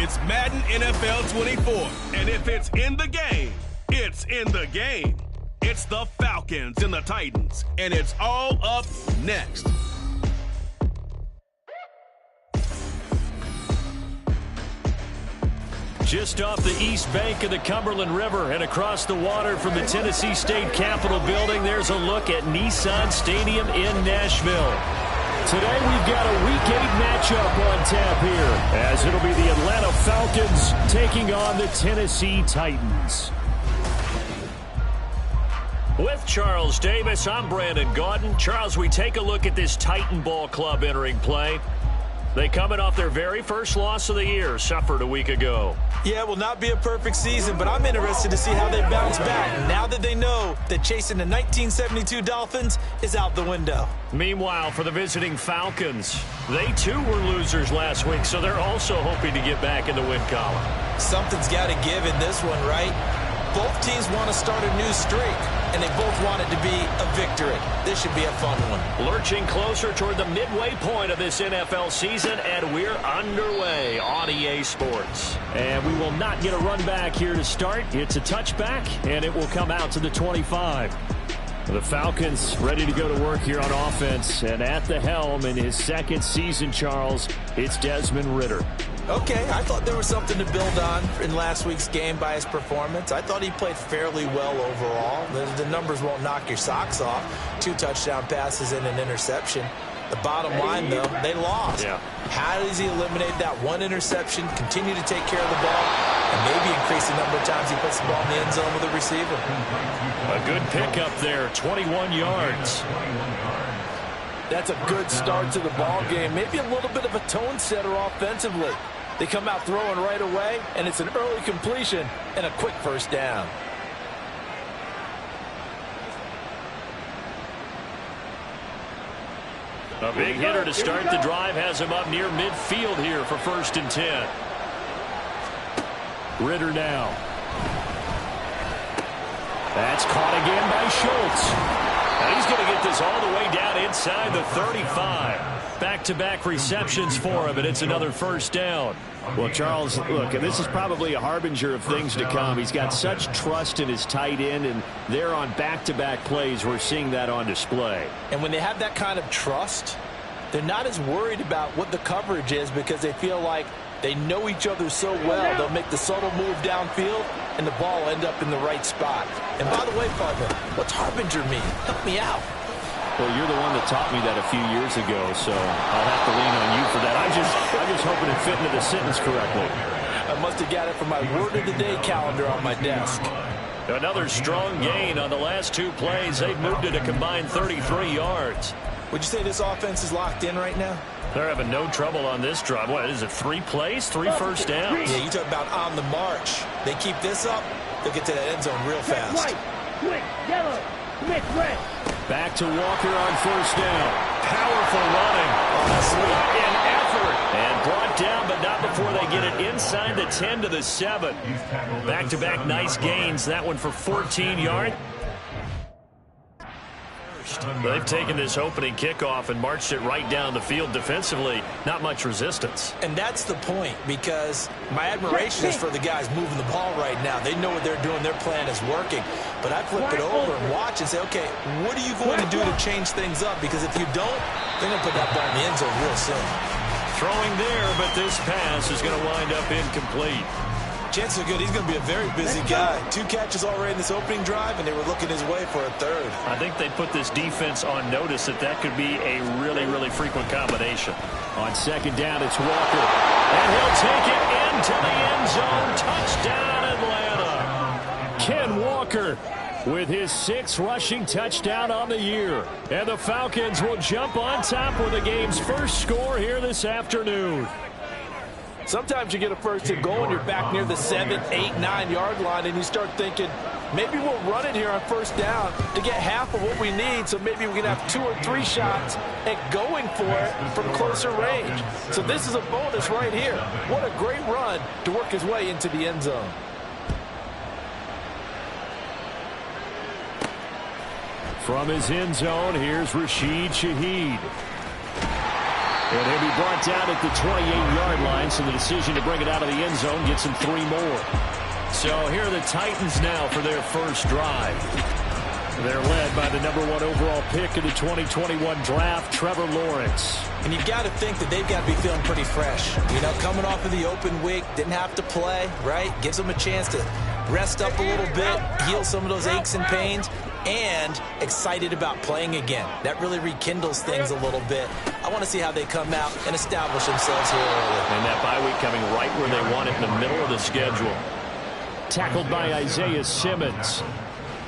It's Madden NFL 24, and if it's in the game, it's in the game. It's the Falcons and the Titans, and it's all up next. Just off the east bank of the Cumberland River and across the water from the Tennessee State Capitol building, there's a look at Nissan Stadium in Nashville. Today we've got a Week 8 matchup on tap here, as it'll be the Atlanta Falcons taking on the Tennessee Titans. With Charles Davis, I'm Brandon Gaudin. Charles, we take a look at this Titan Ball Club entering play. They coming off their very first loss of the year, suffered a week ago. Yeah, it will not be a perfect season, but I'm interested to see how they bounce back now that they know that chasing the 1972 Dolphins is out the window. Meanwhile, for the visiting Falcons, they too were losers last week, so they're also hoping to get back in the win column. Something's got to give in this one, right? Both teams want to start a new streak, and they both want it to be a victory. This should be a fun one. Lurching closer toward the midway point of this NFL season, and we're underway on EA Sports. And we will not get a run back here to start. It's a touchback, and it will come out to the 25. The Falcons ready to go to work here on offense, and at the helm in his second season, Charles, it's Desmond Ridder. Okay, I thought there was something to build on in last week's game by his performance. I thought he played fairly well overall. The numbers won't knock your socks off. 2 touchdown passes and an interception. The bottom line, though, they lost. Yeah. How does he eliminate that one interception, continue to take care of the ball, and maybe increase the number of times he puts the ball in the end zone with a receiver? A good pickup there, 21 yards. That's a good start to the ball game. Maybe a little bit of a tone setter offensively. They come out throwing right away, and it's an early completion and a quick first down. A big hitter to start the drive has him up near midfield here for 1st and 10. Ridder now. That's caught again by Schultz. And he's going to get this all the way down inside the 35. Back-to-back receptions for him, and it's another first down. Well, Charles, look, this is probably a harbinger of things to come. He's got such trust in his tight end, and they're on back-to-back plays. We're seeing that on display. And when they have that kind of trust, they're not as worried about what the coverage is because they feel like they know each other so well. They'll make the subtle move downfield, and the ball will end up in the right spot. And by the way, partner, what's harbinger mean? Help me out. Well, you're the one that taught me that a few years ago, so I'll have to lean on you for that. I'm just hoping it fit into the sentence correctly. I must have got it from my word of the day calendar on my desk. Another strong gain on the last 2 plays. They've moved it a combined 33 yards. Would you say this offense is locked in right now? They're having no trouble on this drive. What is it, 3 plays, 3 first downs? Yeah, you talk about on the march. They keep this up, they'll get to that end zone real fast. White, quick, yellow, quick, red. Back to Walker on 1st down. Powerful running. What an effort. And brought down, but not before they get it inside the 10 to the 7. Back-to-back nice gains. That one for 14 yards. They've taken this opening kickoff and marched it right down the field defensively. Not much resistance. And that's the point, because my admiration is for the guys moving the ball right now. They know what they're doing. Their plan is working. But I flip it over and watch and say, okay, what are you going to do to change things up? Because if you don't, they're going to put that ball in the end zone real soon. Throwing there, but this pass is going to wind up incomplete. Chances are good he's going to be a very busy guy. 2 catches already in this opening drive, and they were looking his way for a 3rd. I think they put this defense on notice that could be a really, really frequent combination. On 2nd down, it's Walker. And he'll take it into the end zone. Touchdown, Atlanta. Ken Walker with his 6th rushing touchdown on the year. And the Falcons will jump on top with the game's first score here this afternoon. Sometimes you get a 1st and goal and you're back near the 7, 8, 9 yard line, and you start thinking, maybe we'll run it here on 1st down to get half of what we need, so maybe we can have 2 or 3 shots at going for it from closer range. So this is a bonus right here. What a great run to work his way into the end zone. From his end zone, here's Rashid Shaheed. And he'll be brought down at the 28-yard line, so the decision to bring it out of the end zone gets him 3 more. So here are the Titans now for their first drive. They're led by the #1 overall pick of the 2021 draft, Trevor Lawrence. And you've got to think that they've got to be feeling pretty fresh. You know, coming off of the open week, didn't have to play, right? Gives them a chance to rest up a little bit, heal some of those aches and pains, and excited about playing again. That really rekindles things a little bit. I want to see how they come out and establish themselves here early. And that bye week coming right where they want it, in the middle of the schedule. Tackled by Isaiah Simmons.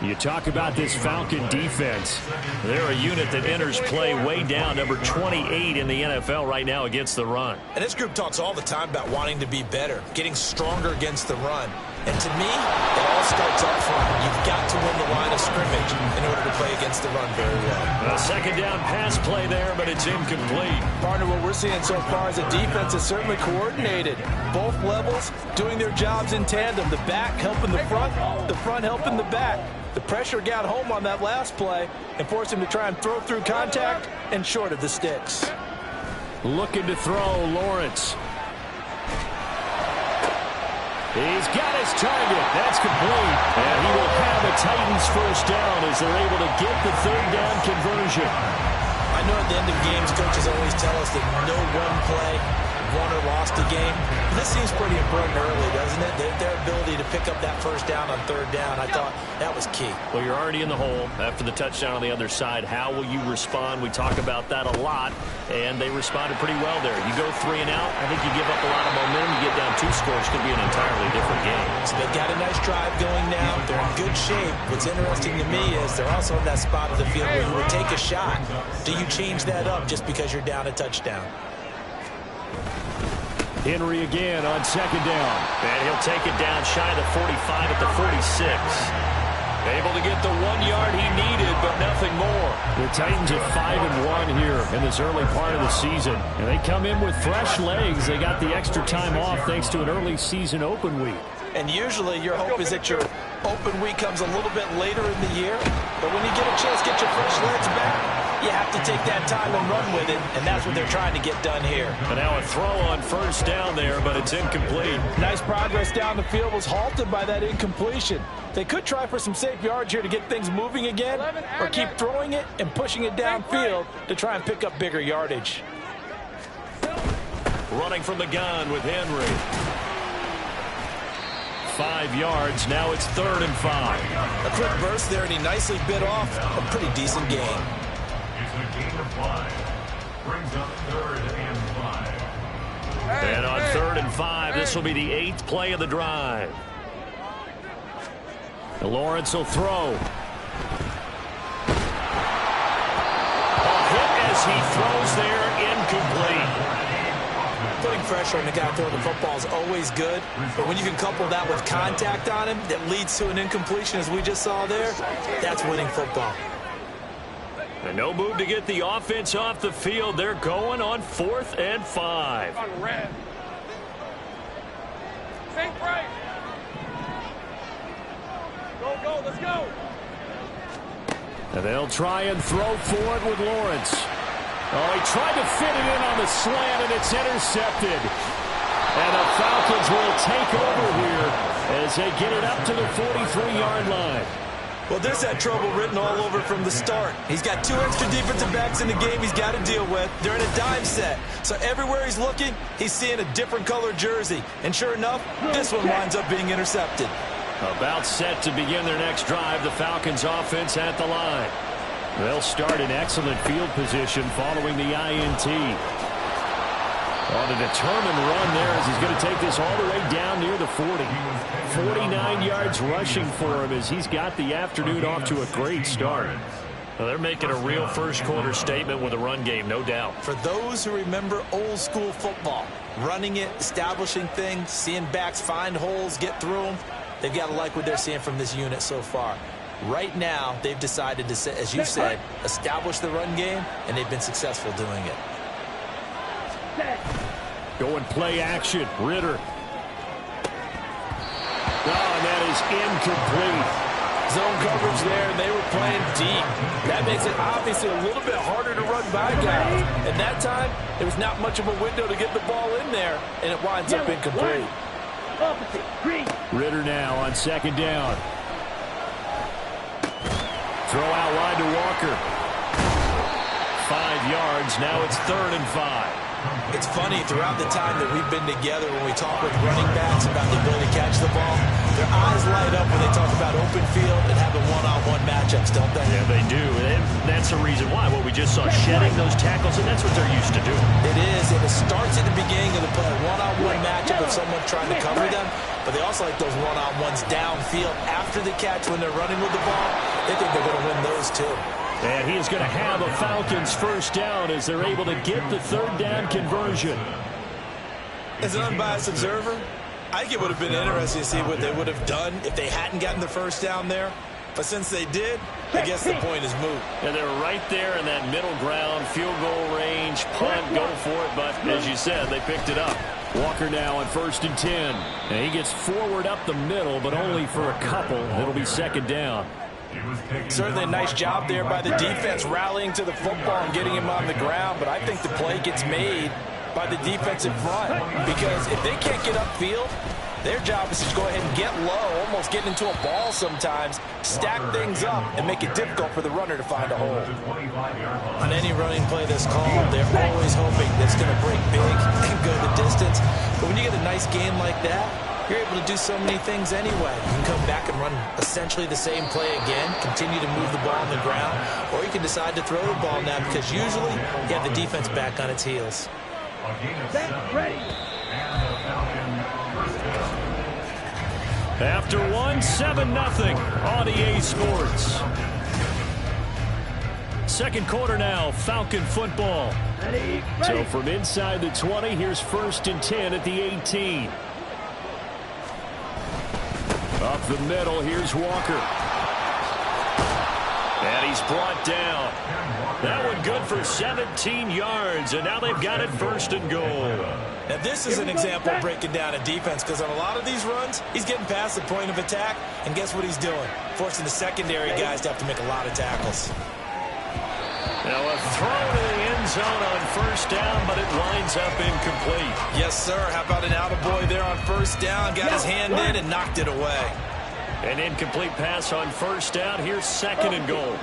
You talk about this Falcon defense. They're a unit that enters play way down, number 28 in the NFL right now against the run. And this group talks all the time about wanting to be better, getting stronger against the run. And to me, it all starts up front. You've got to win the line of scrimmage in order to play against the run very well. A second down pass play there, but it's incomplete. Partner, what we're seeing so far is a defense is certainly coordinated. Both levels doing their jobs in tandem. The back helping the front helping the back. The pressure got home on that last play and forced him to try and throw through contact and short of the sticks. Looking to throw, Lawrence. He's got his target. That's complete. And he will have a Titans first down as they're able to get the third down conversion. I know at the end of games, coaches always tell us that no one play won or lost a game. This seems pretty important early, doesn't it? Their ability to pick up that first down on third down, I thought that was key. Well, you're already in the hole after the touchdown on the other side. How will you respond? We talk about that a lot, and they responded pretty well there. You go 3 and out, I think you give up a lot of momentum. You get down 2 scores, could be an entirely different game. So they've got a nice drive going now. They're in good shape. What's interesting to me is they're also in that spot of the field where you would take a shot. Do you change that up just because you're down a touchdown? Henry again on second down. And he'll take it down shy of the 45 at the 46. Able to get the 1 yard he needed, but nothing more. The Titans at 5-1 here in this early part of the season. And they come in with fresh legs. They got the extra time off thanks to an early season open week. And usually your hope is that your open week comes a little bit later in the year. But when you get a chance to get your fresh legs back, you have to take that time and run with it, and that's what they're trying to get done here. And now a throw on first down there, but it's incomplete. Nice progress down the field was halted by that incompletion. They could try for some safe yards here to get things moving again, or keep throwing it and pushing it downfield to try and pick up bigger yardage. Running from the gun with Henry. 5 yards. Now it's 3rd and 5. A quick burst there, and he nicely bit off a pretty decent gain. And on 3rd and 5, this will be the 8th play of the drive. Lawrence will throw. A hit as he throws there, incomplete. Putting pressure on the guy throwing the football is always good, but when you can couple that with contact on him that leads to an incompletion, as we just saw there, that's winning football. And no move to get the offense off the field. They're going on 4th and 5. Go, let's go. And they'll try and throw for it with Lawrence. Oh, he tried to fit it in on the slant, and it's intercepted. And the Falcons will take over here as they get it up to the 43-yard line. Well, there's that trouble written all over from the start. He's got 2 extra defensive backs in the game he's got to deal with. They're in a dime set. So everywhere he's looking, he's seeing a different colored jersey. And sure enough, this one winds up being intercepted. About set to begin their next drive, the Falcons offense at the line. They'll start in excellent field position following the INT. On a determined run there as he's going to take this all the way down near the 40. 49 yards rushing for him as he's got the afternoon off to a great start. Well, they're making a real first-quarter statement with a run game, no doubt. For those who remember old-school football, running it, establishing things, seeing backs find holes, get through them, they've got to like what they're seeing from this unit so far. Right now, they've decided to, as you said, establish the run game, and they've been successful doing it. Going play action. Ritter. Oh, and that is incomplete. Zone coverage there, and they were playing deep. That makes it obviously a little bit harder to run by guys. And that time, there was not much of a window to get the ball in there, and it winds up incomplete. Opposite, green. Ritter now on second down. Throw out wide to Walker. 5 yards. Now it's 3rd and 5. It's funny, throughout the time that we've been together, when we talk with running backs about the ability to catch the ball, their eyes light up when they talk about open field and having one-on-one matchups, don't they? Yeah, they do. And that's the reason why. What we just saw, shedding those tackles, and that's what they're used to doing. It is, and it starts at the beginning of the play. One-on-one matchup if someone's trying to cover them, but they also like those one-on-ones downfield after the catch when they're running with the ball. They think they're going to win those too. And he is going to have a Falcons first down as they're able to get the 3rd down conversion. As an unbiased observer, I think it would have been interesting to see what they would have done if they hadn't gotten the first down there. But since they did, I guess the point is moot. And they're right there in that middle ground, field goal range, punt, go for it. But as you said, they picked it up. Walker now on 1st and 10. And he gets forward up the middle, but only for a couple. It'll be 2nd down. Certainly a nice job there by the defense rallying to the football and getting him on the ground, but I think the play gets made by the defensive front because if they can't get upfield, their job is to go ahead and get low, almost get into a ball sometimes, stack things up, and make it difficult for the runner to find a hole. On any running play that's called, they're always hoping that it's going to break big and go the distance. But when you get a nice game like that, you're able to do so many things anyway. You can come back and run essentially the same play again, continue to move the ball on the ground, or you can decide to throw the ball now because usually you have the defense back on its heels. Ready. After 7-0 on EA Sports. 2nd quarter now, Falcon football. Ready. So from inside the 20, here's 1st and 10 at the 18. Up the middle, here's Walker. And he's brought down. That one good for 17 yards, and now they've got it 1st and goal. Now this is an example of breaking down a defense because on a lot of these runs, he's getting past the point of attack, and guess what he's doing? Forcing the secondary guys to have to make a lot of tackles. Now a throw to the end zone on 1st down, but it winds up incomplete. Yes, sir. How about an attaboy there on 1st down? Got his hand in and knocked it away. An incomplete pass on 1st down. Here's 2nd and goal.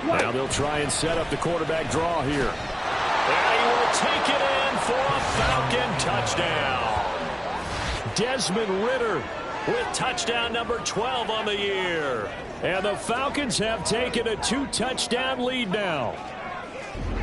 Now they'll try and set up the quarterback draw here. And he will take it in for a Falcon touchdown. Desmond Ritter with touchdown number 12 on the year. And the Falcons have taken a 2-touchdown lead now.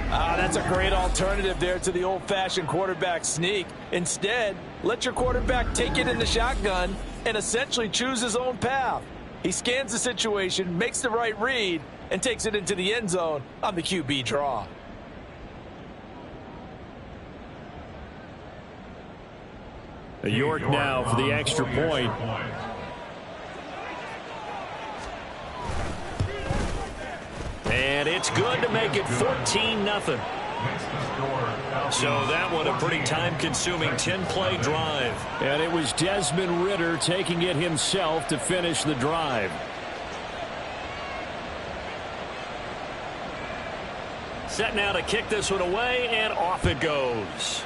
That's a great alternative there to the old-fashioned quarterback sneak. Instead, let your quarterback take it in the shotgun and essentially choose his own path. He scans the situation, makes the right read, and takes it into the end zone on the QB draw. York now for the extra point. And it's good to make it 14-0. So that one a pretty time-consuming 10-play drive. And it was Desmond Ritter taking it himself to finish the drive. Set now to kick this one away, and off it goes.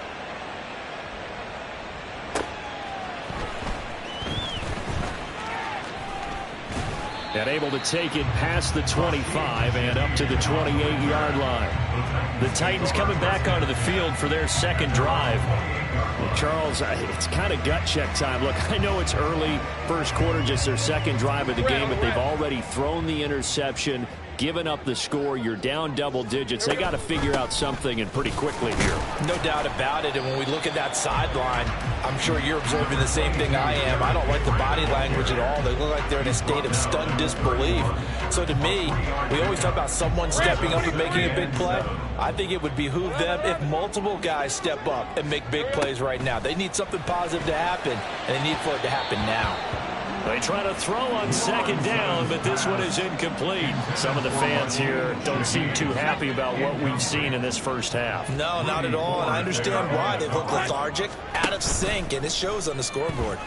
And able to take it past the 25 and up to the 28-yard line. The Titans coming back onto the field for their 2nd drive. Well, Charles, it's kind of gut check time. Look, I know it's early, 1st quarter, just their 2nd drive of the game, but they've already thrown the interception, given up the score. You're down double digits. They got to figure out something, and pretty quickly here. No doubt about it. And when we look at that sideline, I'm sure you're observing the same thing I am. I don't like the body language at all. They look like they're in a state of stunned disbelief. So to me, we always talk about someone stepping up and making a big play. I think it would behoove them if multiple guys step up and make big plays right now. They need something positive to happen, and they need for it to happen now. They try to throw on 2nd down, but this one is incomplete. Some of the fans here don't seem too happy about what we've seen in this 1st half. No, not at all, and I understand why. They look lethargic, out of sync, and it shows on the scoreboard.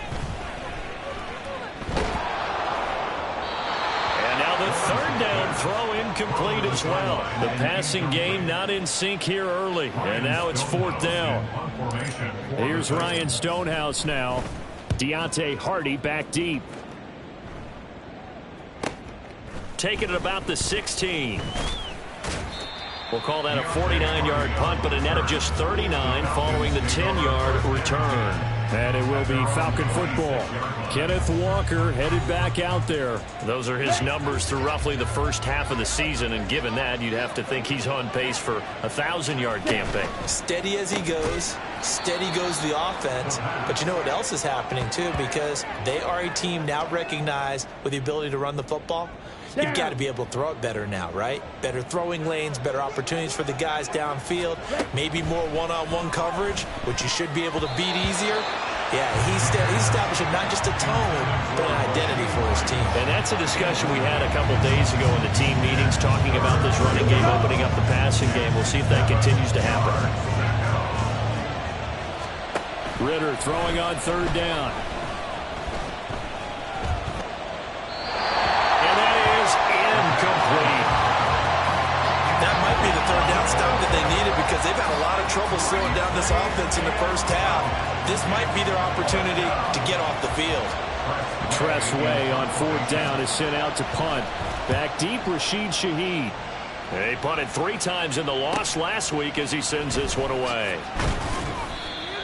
On down, throw incomplete as well. The passing game not in sync here early, and now it's 4th down. Here's Ryan Stonehouse now. Deontay Hardy back deep. Taking it about the 16. We'll call that a 49-yard punt, but a net of just 39 following the 10-yard return. And it will be Falcon football. Kenneth Walker headed back out there. Those are his numbers through roughly the first half of the season, and given that, you'd have to think he's on pace for a 1,000-yard campaign. Steady as he goes. Steady goes the offense. But you know what else is happening, too, because they are a team now recognized with the ability to run the football. You've got to be able to throw it better now, right? Better throwing lanes, better opportunities for the guys downfield, maybe more one-on-one coverage, which you should be able to beat easier. Yeah, he's establishing not just a tone, but an identity for his team. And that's a discussion we had a couple days ago in the team meetings, talking about this running game opening up the passing game. We'll see if that continues to happen. Ritter throwing on 3rd down. Incomplete. That might be the 3rd down stop that they needed because they've had a lot of trouble slowing down this offense in the first half. This might be their opportunity to get off the field. Tressway on 4th down is sent out to punt. Back deep, Rashid Shaheed. They punted 3 times in the loss last week as he sends this one away.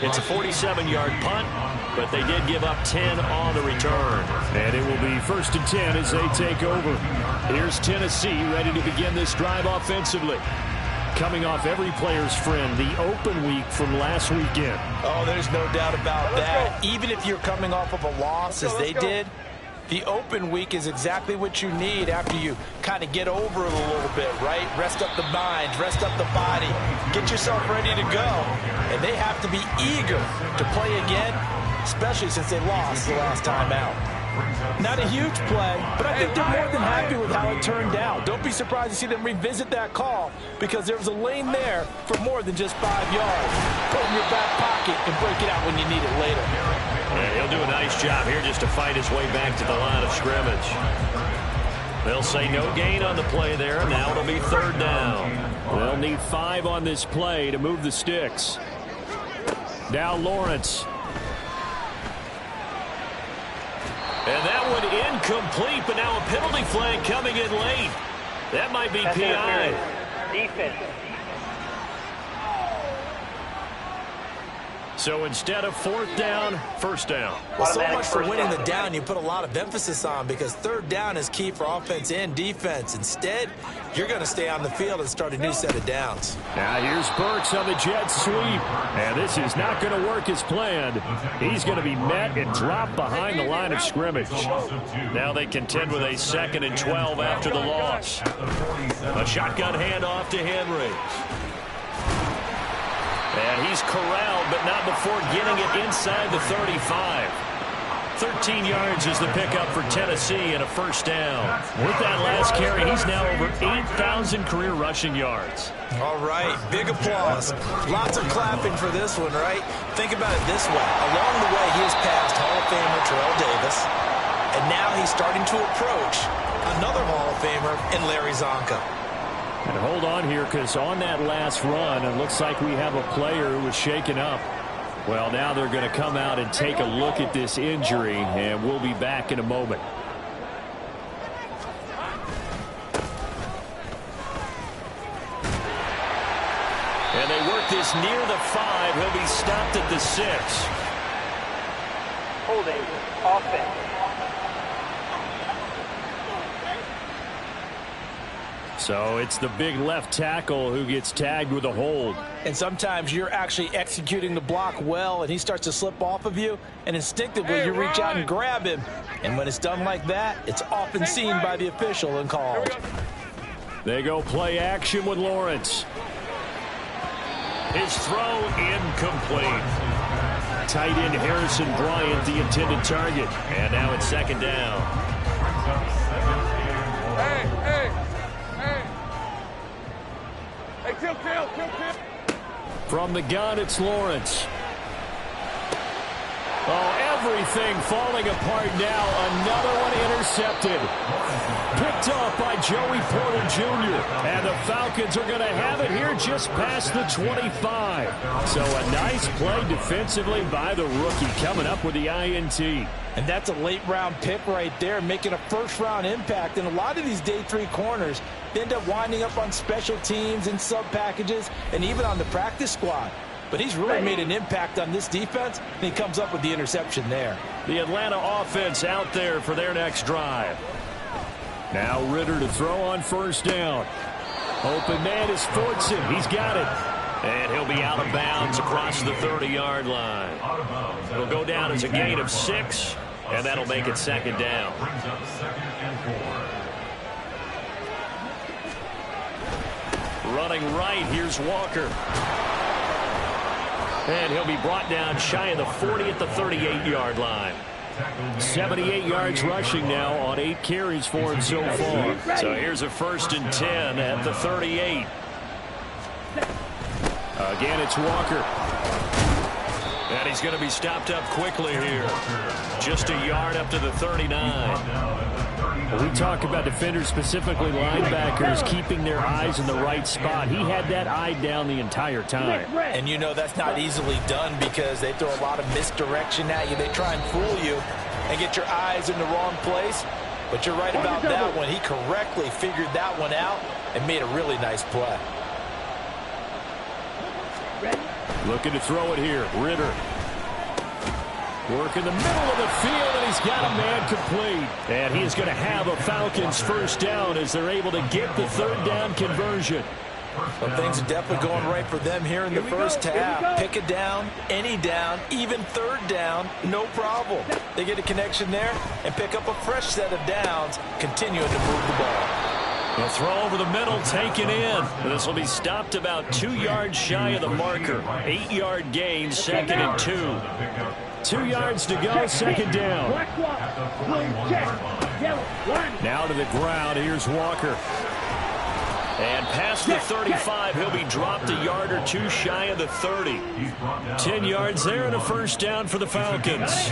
It's a 47-yard punt, but they did give up 10 on the return. And it will be 1st and 10 as they take over. Here's Tennessee ready to begin this drive offensively. Coming off every player's friend, the open week from last weekend. Oh, there's no doubt about that. Even if you're coming off of a loss as they did, the open week is exactly what you need after you kind of get over it a little bit, right? Rest up the mind, rest up the body, get yourself ready to go. And they have to be eager to play again, especially since they lost the last time out. Not a huge play, but I think they're more than happy with how it turned out. Don't be surprised to see them revisit that call because there was a lane there for more than just 5 yards. Put it in your back pocket and break it out when you need it later. Yeah, he'll do a nice job here just to fight his way back to the line of scrimmage. They'll say no gain on the play there. Now it'll be 3rd down. They'll need 5 on this play to move the sticks. Now Lawrence. And that one incomplete, but now a penalty flag coming in late. That might be PI. Defense. So instead of 4th down, 1st down. Well, so much for winning the down, you put a lot of emphasis on because 3rd down is key for offense and defense. Instead, you're going to stay on the field and start a new set of downs. Now here's Burks on the jet sweep. And this is not going to work as planned. He's going to be met and dropped behind the line of scrimmage. Now they contend with a 2nd and 12 after the loss. A shotgun handoff to Henry. And he's corralled, but not before getting it inside the 35. 13 yards is the pickup for Tennessee and a 1st down. With that last carry, he's now over 8,000 career rushing yards. All right, big applause. Lots of clapping for this one, right? Think about it this way. Along the way, he has passed Hall of Famer Terrell Davis, and now he's starting to approach another Hall of Famer in Larry Zonka. And hold on here, because on that last run, it looks like we have a player who was shaken up. Well, now they're going to come out and take a look at this injury, and we'll be back in a moment. And they work this near the 5. He'll be stopped at the 6. Holding. Offense. So it's the big left tackle who gets tagged with a hold. And sometimes you're actually executing the block well, and he starts to slip off of you, and instinctively you reach out and grab him. And when it's done like that, it's often seen by the official and called. They go play action with Lawrence. His throw incomplete. Tight end Harrison Bryant, the intended target. And now it's 2nd down. From the gun, it's Lawrence. Oh, Everything falling apart now. Another one intercepted. Picked off by Joey Porter Jr. And the Falcons are going to have it here just past the 25. So a nice play defensively by the rookie coming up with the INT. And that's a late-round pick right there, making a first-round impact. And a lot of these day 3 corners end up winding up on special teams and sub-packages and even on the practice squad. But he's really made an impact on this defense, and he comes up with the interception there. The Atlanta offense out there for their next drive. Now Ritter to throw on first down. Open man is Fortson. He's got it. And he'll be out of bounds across the 30-yard line. It'll go down as a gain of 6, and that'll make it second down. Running right, here's Walker. And he'll be brought down shy of the 40 at the 38-yard line. 78 yards rushing now on 8 carries for him so far. So here's a 1st and 10 at the 38. Again, it's Walker. And he's going to be stopped up quickly here. Just a yard up to the 39. We talk about defenders, specifically linebackers, keeping their eyes in the right spot. He had that eye down the entire time. And you know that's not easily done because they throw a lot of misdirection at you. They try and fool you and get your eyes in the wrong place. But you're right about that one. He correctly figured that one out and made a really nice play. Looking to throw it here. Ritter. Work in the middle of the field, and he's got a man complete. And he is going to have a Falcons first down as they're able to get the 3rd down conversion. Well, things are definitely going right for them here in the first half. Pick a down, any down, even 3rd down, no problem. They get a connection there and pick up a fresh set of downs, continuing to move the ball. The throw over the middle, taken in. This will be stopped about 2 yards shy of the marker. 8-yard gain, 2nd and 2. 2 yards to go, second down. Now to the ground, here's Walker. And past the 35, he'll be dropped a yard or 2 shy of the 30. 10 yards there and a first down for the Falcons.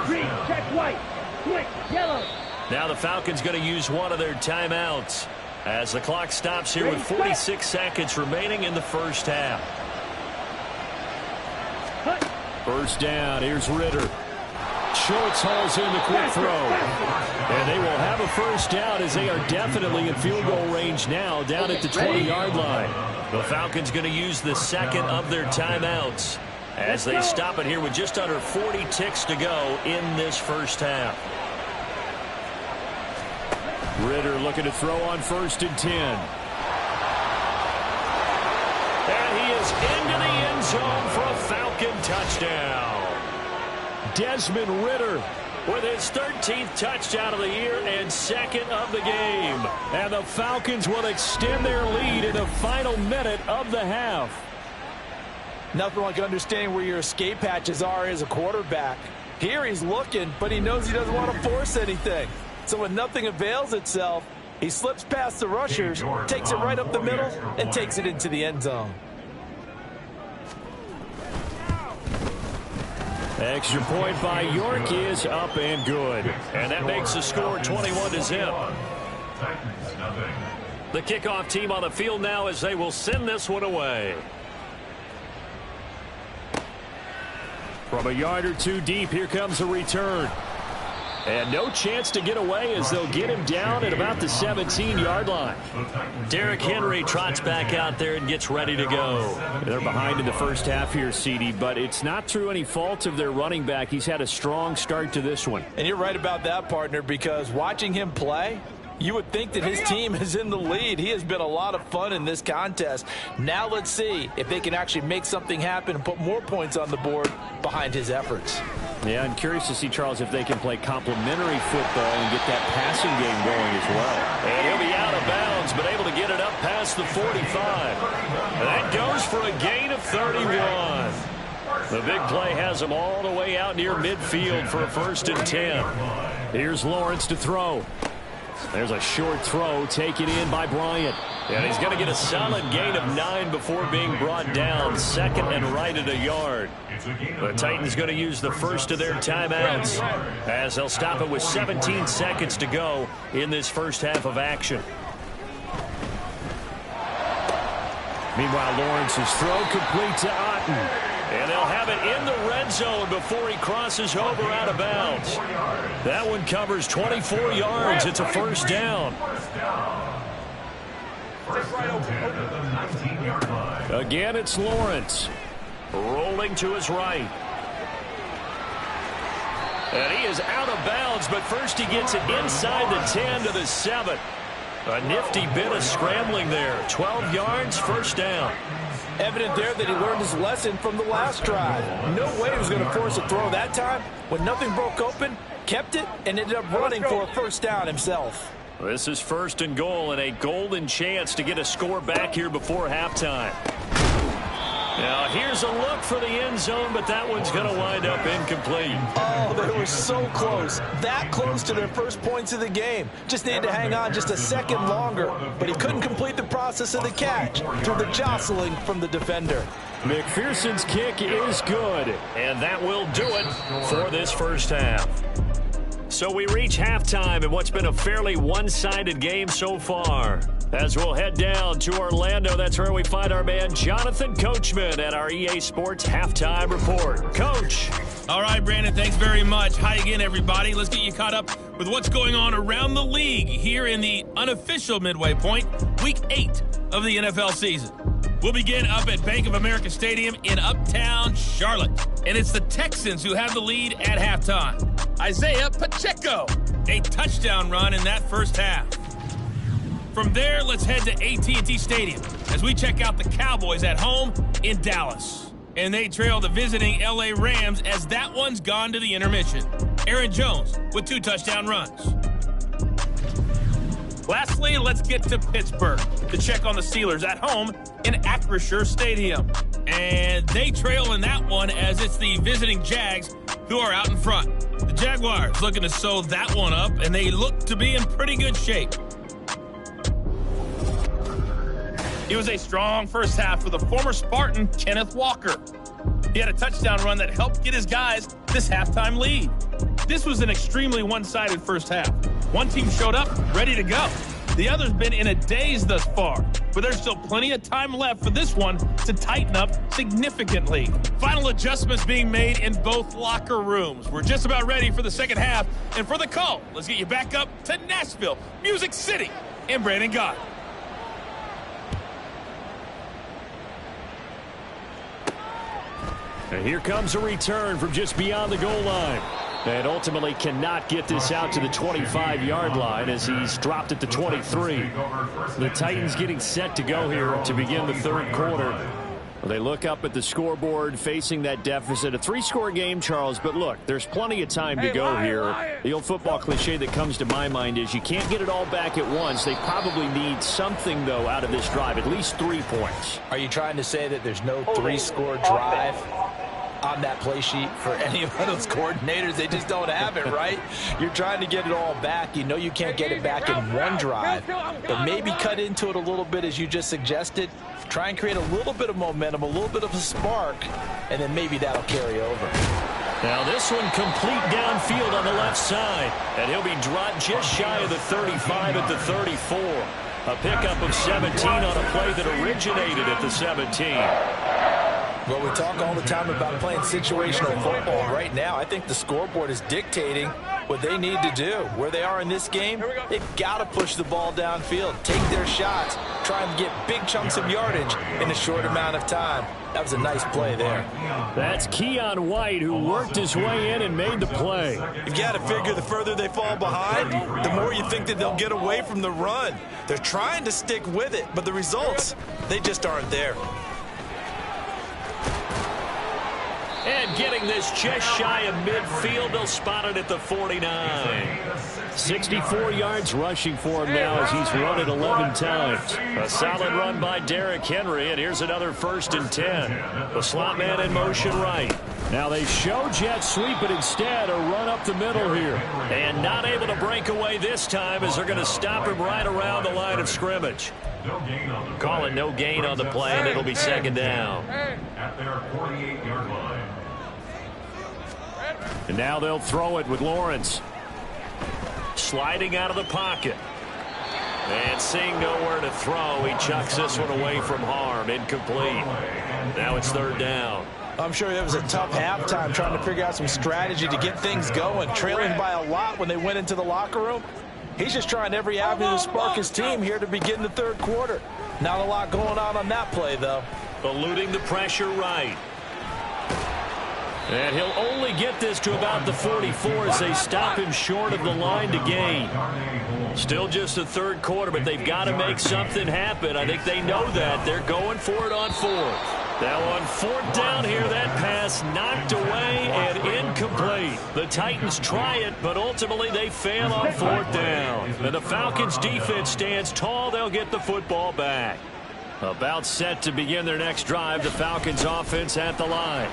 Green, check white, quick, yellow. Now the Falcons going to use one of their timeouts as the clock stops here with 46 seconds remaining in the first half. First down, here's Ritter. Schultz hauls in the quick throw. And they will have a first down as they are definitely in field goal range now down at the 20-yard line. The Falcons going to use the second of their timeouts as they stop it here with just under 40 ticks to go in this first half. Ritter looking to throw on 1st and 10. And he is into the end zone for a Falcon touchdown. Desmond Ritter with his 13th touchdown of the year and 2nd of the game. And the Falcons will extend their lead in the final minute of the half. Nothing like understanding where your escape hatches are as a quarterback. Here he's looking, but he knows he doesn't want to force anything. So when nothing avails itself, he slips past the rushers, takes it right up the middle, and takes it into the end zone. Extra point by York is up and good. And that makes the score 21-0. The kickoff team on the field now as they will send this one away. From a yard or 2 deep, here comes a return. And no chance to get away as they'll get him down at about the 17-yard line. Derrick Henry trots back out there and gets ready to go. They're behind in the first half here, CD, but it's not through any fault of their running back. He's had a strong start to this one. And you're right about that, partner, because watching him play, you would think that his team is in the lead. He has been a lot of fun in this contest. Now let's see if they can actually make something happen and put more points on the board behind his efforts. Yeah, I'm curious to see, Charles, if they can play complementary football and get that passing game going as well. And he'll be out of bounds, but able to get it up past the 45. That goes for a gain of 31. The big play has him all the way out near midfield for a 1st and 10. Here's Lawrence to throw. There's a short throw taken in by Bryant. And he's going to get a solid gain of 9 before being brought down. Second and right at a yard. The Titans going to use the first of their timeouts as they'll stop it with 17 seconds to go in this first half of action. Meanwhile, Lawrence's throw complete to Otten. And they'll have it in the red zone before he crosses over out of bounds. That one covers 24 yards. It's a first down. Again, it's Lawrence. Rolling to his right. And he is out of bounds, but first he gets it inside the 10 to the 7. A nifty bit of scrambling there. 12 yards, first down. Evident there that he learned his lesson from the last drive. No way he was going to force a throw that time. When nothing broke open, kept it, and ended up running for a first down himself. This is first and goal, and a golden chance to get a score back here before halftime. Now, here's a look for the end zone, but that one's going to wind up incomplete. Oh, they were so close. That close to their first points of the game. Just needed to hang on just a second longer, but he couldn't complete the process of the catch through the jostling from the defender. McPherson's kick is good, and that will do it for this first half. So we reach halftime in what's been a fairly one-sided game so far. As we'll head down to Orlando, that's where we find our man Jonathan Coachman at our EA Sports Halftime Report. Coach. All right, Brandon, thanks very much. Hi again, everybody. Let's get you caught up with what's going on around the league here in the unofficial midway point, Week 8 of the NFL season. We'll begin up at Bank of America Stadium in Uptown Charlotte. And it's the Texans who have the lead at halftime. Isaiah Pacheco, a touchdown run in that first half. From there, let's head to AT&T Stadium as we check out the Cowboys at home in Dallas. And they trail the visiting LA Rams as that one's gone to the intermission. Aaron Jones with 2 touchdown runs. Lastly, let's get to Pittsburgh to check on the Steelers at home in Acrisure Stadium. And they trail in that one as it's the visiting Jags who are out in front. The Jaguars looking to sew that one up, and they look to be in pretty good shape. It was a strong first half for the former Spartan, Kenneth Walker. He had a touchdown run that helped get his guys this halftime lead. This was an extremely one-sided first half. One team showed up, ready to go. The other's been in a daze thus far, but there's still plenty of time left for this one to tighten up significantly. Final adjustments being made in both locker rooms. We're just about ready for the second half, and for the call, let's get you back up to Nashville, Music City, and Brandon Gott. And here comes a return from just beyond the goal line. And ultimately cannot get this out to the 25-yard line as he's dropped at the 23. The Titans getting set to go here to begin the third quarter. They look up at the scoreboard facing that deficit. A 3-score game, Charles, but look, there's plenty of time to go here. The old football cliche that comes to my mind is you can't get it all back at once. They probably need something, though, out of this drive, at least 3 points. Are you trying to say that there's no 3-score drive on that play sheet for any of those coordinators? They just don't have it, right? You're trying to get it all back. You know you can't get it back in one drive, but maybe cut into it a little bit as you just suggested. Try and create a little bit of momentum, a little bit of a spark, and then maybe that'll carry over. Now this one complete downfield on the left side, and he'll be dropped just shy of the 35 at the 34. A pickup of 17 on a play that originated at the 17. Well, we talk all the time about playing situational football. Right now, I think the scoreboard is dictating what they need to do. Where they are in this game, they've got to push the ball downfield, take their shots, try and get big chunks of yardage in a short amount of time. That was a nice play there. That's Keon White, who worked his way in and made the play. You've got to figure the further they fall behind, the more you think that they'll get away from the run. They're trying to stick with it, but the results, they just aren't there. And getting this just shy of midfield, they'll spot it at the 49. 64 yards rushing for him now as he's run it 11 times. A solid run by Derrick Henry, and here's another 1st and 10. The slot man in motion right. Now they show jet sweep, but instead a run up the middle here. And not able to break away this time as they're going to stop him right around the line of scrimmage. Calling no gain on the play, and it'll be 2nd down. At their 48-yard line. And now they'll throw it with Lawrence. Sliding out of the pocket. And seeing nowhere to throw, he chucks this one away from harm. Incomplete. Now it's 3rd down. I'm sure it was a tough halftime trying to figure out some strategy to get things going. Trailing by a lot when they went into the locker room. He's just trying every avenue to spark his team here to begin the 3rd quarter. Not a lot going on that play, though. Eluding the pressure right. And he'll only get this to about the 44 as they stop him short of the line to gain. Still just the 3rd quarter, but they've got to make something happen. I think they know that. They're going for it on 4th. Now on 4th down here, that pass knocked away and incomplete. The Titans try it, but ultimately they fail on 4th down. And the Falcons defense stands tall. They'll get the football back. About set to begin their next drive, the Falcons offense at the line.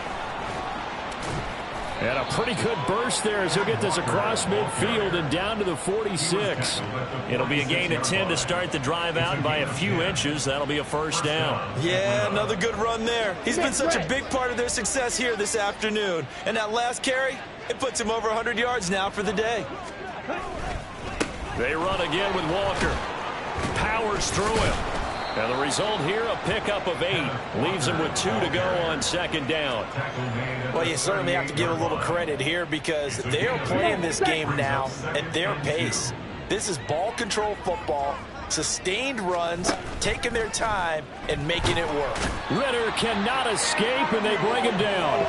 And a pretty good burst there as he'll get this across midfield and down to the 46. It'll be a gain of 10 to start the drive out, and by a few inches, that'll be a 1st down. Yeah, another good run there. He's been such a big part of their success here this afternoon. And that last carry, it puts him over 100 yards now for the day. They run again with Walker. Powers through him. And the result here, a pickup of 8. Leaves him with 2 to go on 2nd down. Well, you certainly have to give a little credit here because they are playing this game now at their pace. This is ball control football, sustained runs, taking their time, and making it work. Ritter cannot escape, and they bring him down.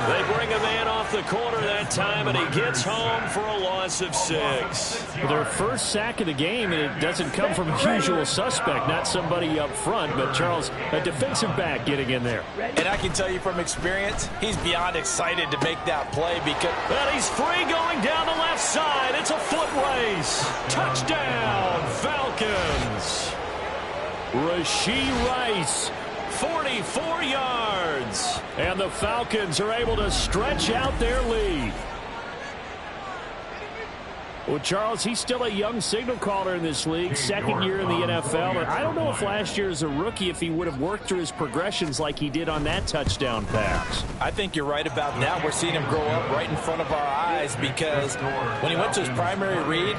They bring a man off the corner that time, and he gets home for a loss of 6. Their first sack of the game, and it doesn't come from a usual suspect, not somebody up front, but Charles, a defensive back getting in there. And I can tell you from experience, he's beyond excited to make that play because... And he's free going down the left side. It's a foot race. Touchdown, Falcons. Rashee Rice. 44 yards. And the Falcons are able to stretch out their lead. Well, Charles, he's still a young signal caller in this league, 2nd year in the NFL. And I don't know if last year as a rookie, if he would have worked through his progressions like he did on that touchdown pass. I think you're right about that. We're seeing him grow up right in front of our eyes because when he went to his primary read,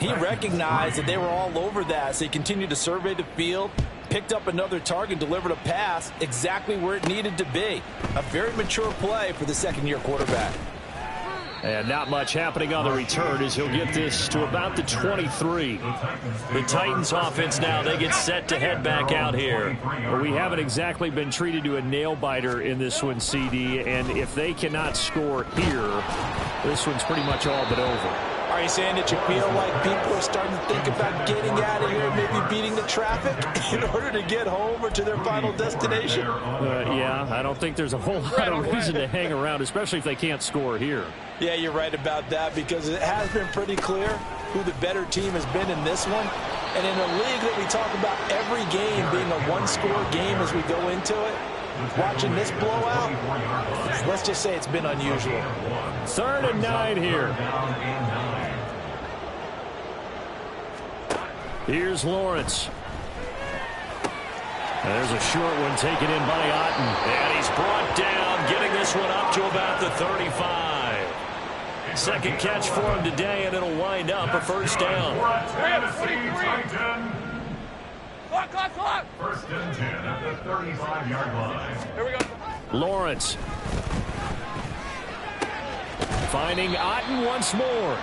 he recognized that they were all over that. So he continued to survey the field, picked up another target, delivered a pass exactly where it needed to be. A very mature play for the 2nd-year quarterback. And not much happening on the return as he'll get this to about the 23. The Titans offense now, they get set to head back out here. Well, we haven't exactly been treated to a nail-biter in this one, CD, and if they cannot score here, this one's pretty much all but over. Are you saying that you feel like people are starting to think about getting out of here, maybe beating the traffic in order to get home or to their final destination? Yeah, I don't think there's a whole lot of reason to hang around, especially if they can't score here. Yeah, you're right about that because it has been pretty clear who the better team has been in this one. And in a league that we talk about every game being a one-score game as we go into it, watching this blowout, let's just say it's been unusual. 3rd and 9 here. Here's Lawrence. And there's a short one taken in by Otten. And he's brought down, getting this one up to about the 35. 2nd catch for him today, and it'll wind up a 1st down. Clock. 1st and 10 at the 35-yard line. Here we go. Lawrence. Finding Otten once more.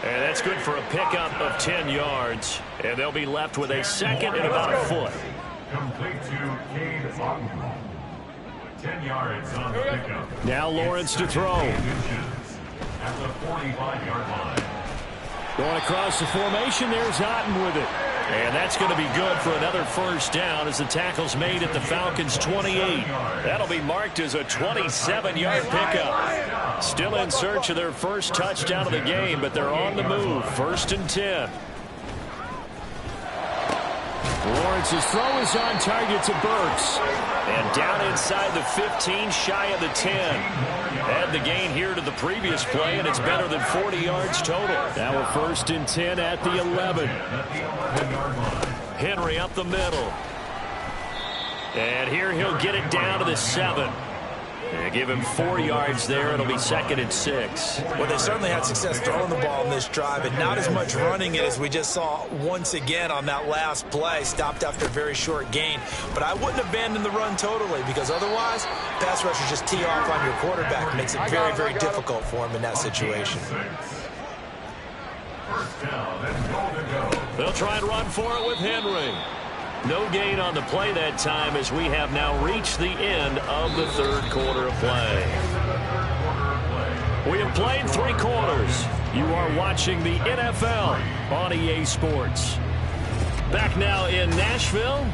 And that's good for a pickup of 10 yards. And they'll be left with a 2nd and about a foot. Complete to Cade Otten. 10 yards on the pickup. Now Lawrence to throw. At the 45-yard line. Going across the formation, there's Otten with it. And that's going to be good for another first down as the tackle's made at the Falcons' 28. That'll be marked as a 27-yard pickup. Still in search of their first touchdown of the game, but they're on the move. 1st and 10. Lawrence's throw is on target to Burks. And down inside the 15, shy of the 10. Add the gain here to the previous play, and it's better than 40 yards total. Now we're 1st and 10 at the 11. Henry up the middle. And here he'll get it down to the 7. And give him 4 yards there. It'll be 2nd and 6. Well, they certainly had success throwing the ball in this drive, and not as much running it as we just saw once again on that last play. Stopped after a very short gain. But I wouldn't abandon the run totally, because otherwise, pass rushers just tee off on your quarterback. It makes it very, very difficult for him in that situation. They'll try and run for it with Henry. No gain on the play that time as we have now reached the end of the 3rd quarter of play. We have played 3 quarters. You are watching the NFL on EA Sports. Back now in Nashville.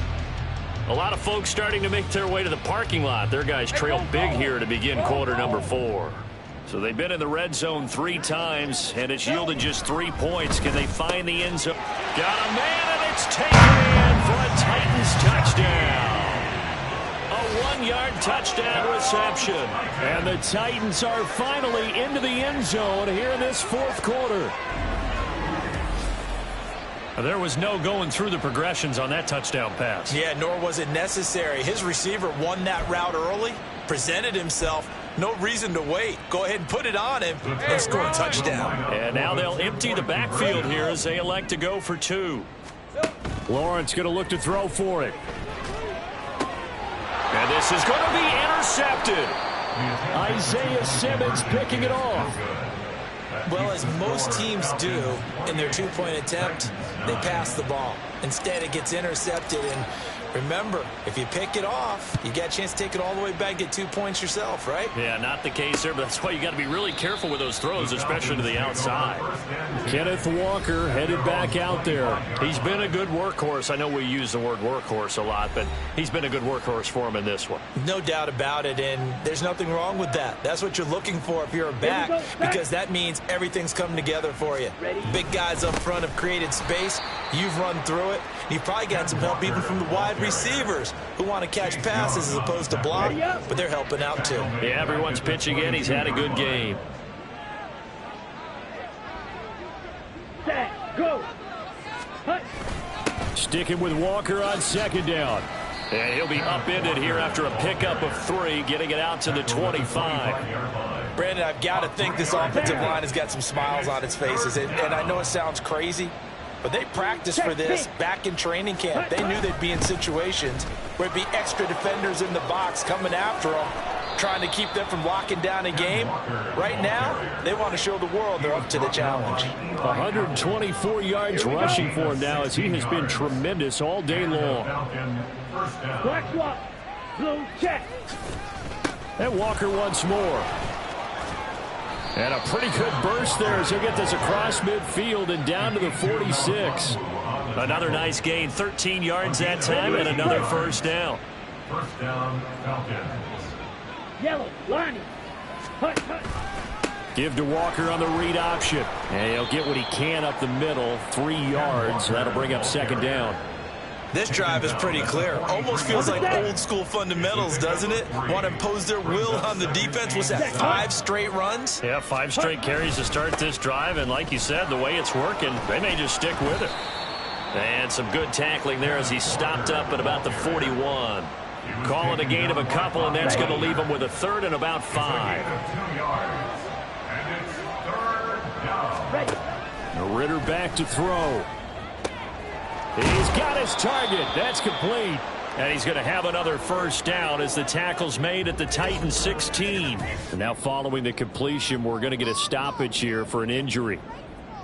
A lot of folks starting to make their way to the parking lot. Their guys trailed big here to begin quarter number 4. So they've been in the red zone 3 times, and it's yielded just 3 points. Can they find the end zone? Got a man, and it's taken in for a Titans touchdown. A 1-yard touchdown reception. And the Titans are finally into the end zone here in this 4th quarter. There was no going through the progressions on that touchdown pass. Yeah, nor was it necessary. His receiver won that route early, presented himself. No reason to wait. Go ahead and put it on him and score a touchdown. And now they'll empty the backfield here as they elect to go for 2. Lawrence going to look to throw for it. And this is going to be intercepted. Isaiah Simmons picking it off. Well, as most teams do in their 2-point attempt, they pass the ball. Instead, it gets intercepted. And remember, if you pick it off, you got a chance to take it all the way back, get 2 points yourself, right? Yeah, not the case there, but that's why you got to be really careful with those throws, especially to the outside. Kenneth Walker headed back out there. He's been a good workhorse. I know we use the word workhorse a lot, but he's been a good workhorse for him in this one. No doubt about it, and there's nothing wrong with that. That's what you're looking for if you're a back, because that means everything's coming together for you. Big guys up front have created space. You've run through it. You've probably got some help even from the wide receivers who want to catch passes as opposed to block, but they're helping out too. Yeah, everyone's pitching in. He's had a good game. Set, go. Sticking with Walker on 2nd down. And he'll be upended here after a pickup of 3, getting it out to the 25. Brandon, I've got to think this offensive line has got some smiles on its faces, and I know it sounds crazy, but they practiced for this back in training camp. They knew they'd be in situations where it'd be extra defenders in the box coming after them, trying to keep them from locking down a game. Right now, they want to show the world they're up to the challenge. 124 yards rushing for him now as he has been tremendous all day long. Black swap. Blue check. And Walker once more. And a pretty good burst there as he'll get this across midfield and down to the 46. Another nice gain, 13 yards that time, and another first down. First down, Falcons. Yellow, lining. Hut, hut. Give to Walker on the read option. And he'll get what he can up the middle, 3 yards. That'll bring up 2nd down. This drive is pretty clear. Almost feels like old school fundamentals, doesn't it? Want to impose their will on the defense. Was that 5 straight runs? Yeah, 5 straight carries to start this drive, and like you said, the way it's working, they may just stick with it. And some good tackling there as he stopped up at about the 41. Call it a gain of a couple, and that's going to leave him with a 3rd and about 5. Ritter back to throw. He's got his target. That's complete. And he's going to have another first down as the tackle's made at the Titans 16. And now following the completion, we're going to get a stoppage here for an injury.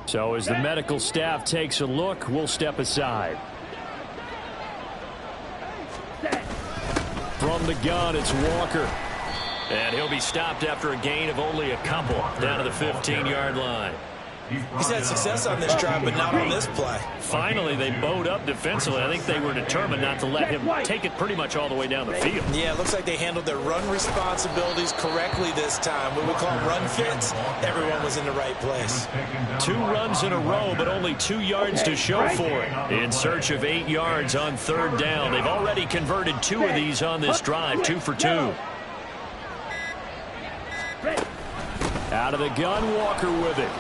So as the medical staff takes a look, we'll step aside. From the gun, it's Walker. And he'll be stopped after a gain of only a couple down to the 15-yard line. He's had success on this drive, but not on this play. Finally, they bowed up defensively. I think they were determined not to let him take it pretty much all the way down the field. Yeah, it looks like they handled their run responsibilities correctly this time. What we call run fits, everyone was in the right place. 2 runs in a row, but only 2 yards to show for it. In search of 8 yards on 3rd down. They've already converted 2 of these on this drive, 2 for 2. Out of the gun, Walker with it.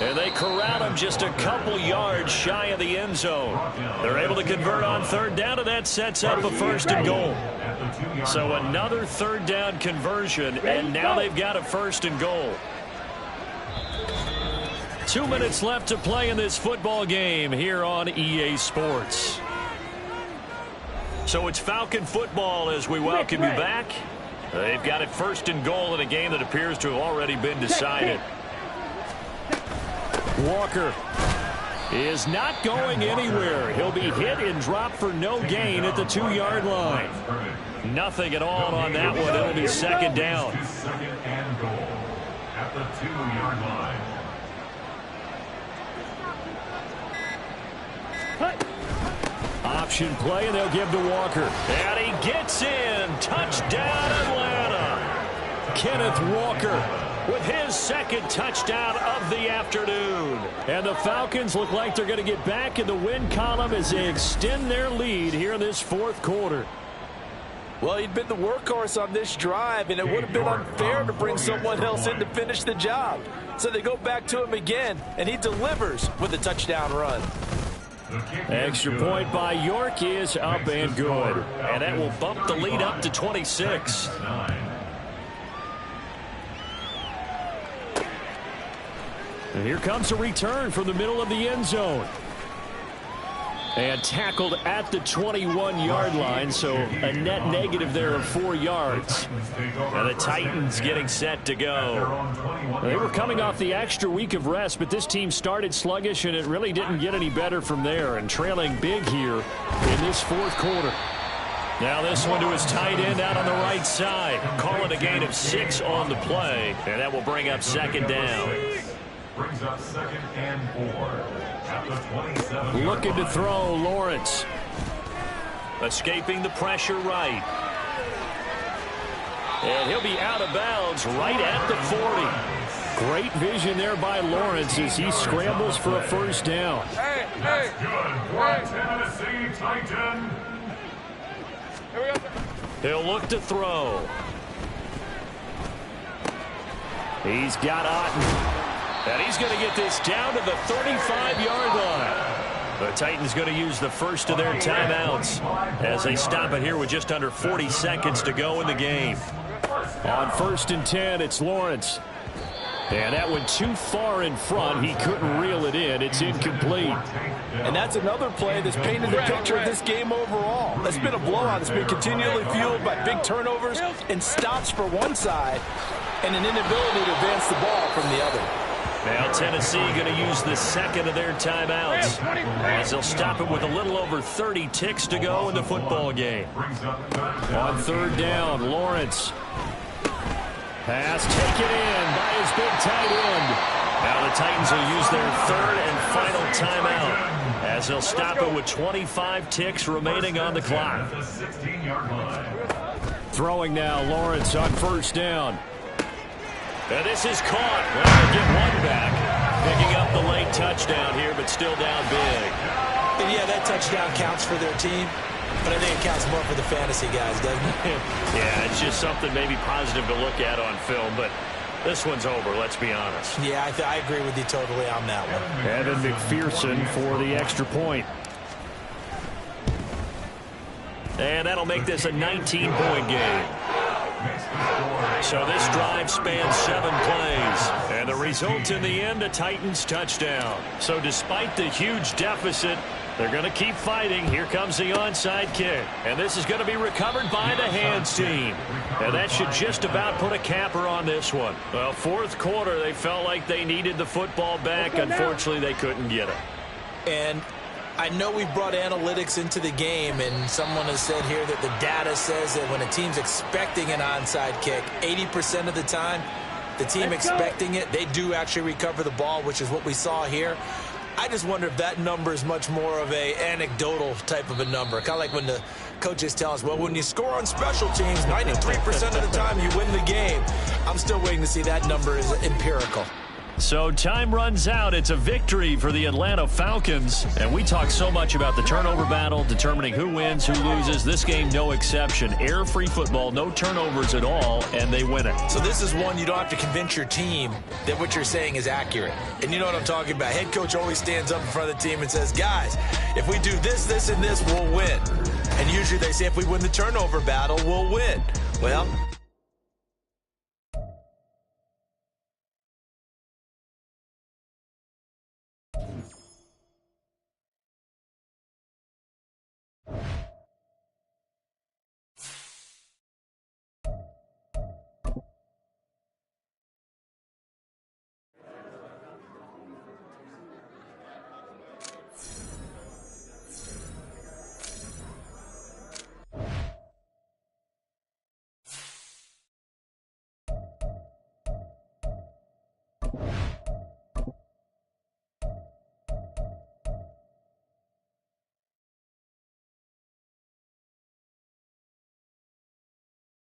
And they corral him just a couple yards shy of the end zone. They're able to convert on 3rd down, and that sets up a 1st and goal. So another 3rd down conversion, and now they've got a 1st and goal. 2 minutes left to play in this football game here on EA Sports. So it's Falcon football as we welcome you back. They've got it 1st and goal in a game that appears to have already been decided. Walker is not going anywhere. He'll be hit and dropped for no gain at the 2-yard line. Nothing at all on that one. It'll be 2nd down. 2nd and goal at the 2-yard line. Option play, and they'll give to Walker. And he gets in. Touchdown, Atlanta. Kenneth Walker with his 2nd touchdown of the afternoon. And the Falcons look like they're going to get back in the win column as they extend their lead here in this 4th quarter. Well, he'd been the workhorse on this drive, and it would have been unfair to bring someone else in to finish the job. So they go back to him again, and he delivers with a touchdown run. Extra point by York is up and good. And that will bump the lead up to 26. And here comes a return from the middle of the end zone. And tackled at the 21-yard line, so a net negative there of 4 yards. And the Titans getting set to go. They were coming off the extra week of rest, but this team started sluggish, and it really didn't get any better from there. And trailing big here in this 4th quarter. Now this one to his tight end out on the right side. Call it a gain of 6 on the play, and that will bring up 2nd down. Brings up 2nd and 4 at the 27. Looking to throw, Lawrence. Escaping the pressure right. And he'll be out of bounds right at the 40. Great vision there by Lawrence as he scrambles for a 1st down. That's good for Tennessee Titan. He'll look to throw. He's got Otten. And he's going to get this down to the 35-yard line. The Titans going to use the first of their timeouts as they stop it here with just under 40 seconds to go in the game. On 1st and 10, it's Lawrence. And that went too far in front. He couldn't reel it in. It's incomplete. And that's another play that's painted the picture of this game overall. That's been a blowout. It's been continually fueled by big turnovers and stops for one side and an inability to advance the ball from the other. Now Tennessee going to use the 2nd of their timeouts as they'll stop it with a little over 30 ticks to go in the football game. On 3rd down, Lawrence. Pass taken in by his big tight end. Now the Titans will use their 3rd and final timeout as they'll stop it with 25 ticks remaining on the clock. Throwing now, Lawrence on 1st down. And this is caught. Well, they'll get one back. Picking up the late touchdown here, but still down big. And yeah, that touchdown counts for their team, but I think it counts more for the fantasy guys, doesn't it? Yeah, it's just something maybe positive to look at on film, but this one's over, let's be honest. Yeah, I agree with you totally on that one. Evan McPherson for the extra point. And that'll make this a 19-point game. So this drive spans 7 plays. And the result in the end, a Titans touchdown. So despite the huge deficit, they're going to keep fighting. Here comes the onside kick. And this is going to be recovered by the hands team. And that should just about put a capper on this one. Well, 4th quarter, they felt like they needed the football back. Unfortunately, they couldn't get it. And I know we brought analytics into the game, and someone has said here that the data says that when a team's expecting an onside kick, 80% of the time, the team expecting it, they do actually recover the ball, which is what we saw here. I just wonder if that number is much more of a anecdotal type of a number. Kind of like when the coaches tell us, well, when you score on special teams, 93% of the time you win the game. I'm still waiting to see that number is empirical. So time runs out. It's a victory for the Atlanta Falcons. And we talk so much about the turnover battle, determining who wins, who loses. This game, no exception. Air-free football, no turnovers at all, and they win it. So this is one you don't have to convince your team that what you're saying is accurate. And you know what I'm talking about. Head coach always stands up in front of the team and says, guys, if we do this, this, and this, we'll win. And usually they say if we win the turnover battle, we'll win. Well,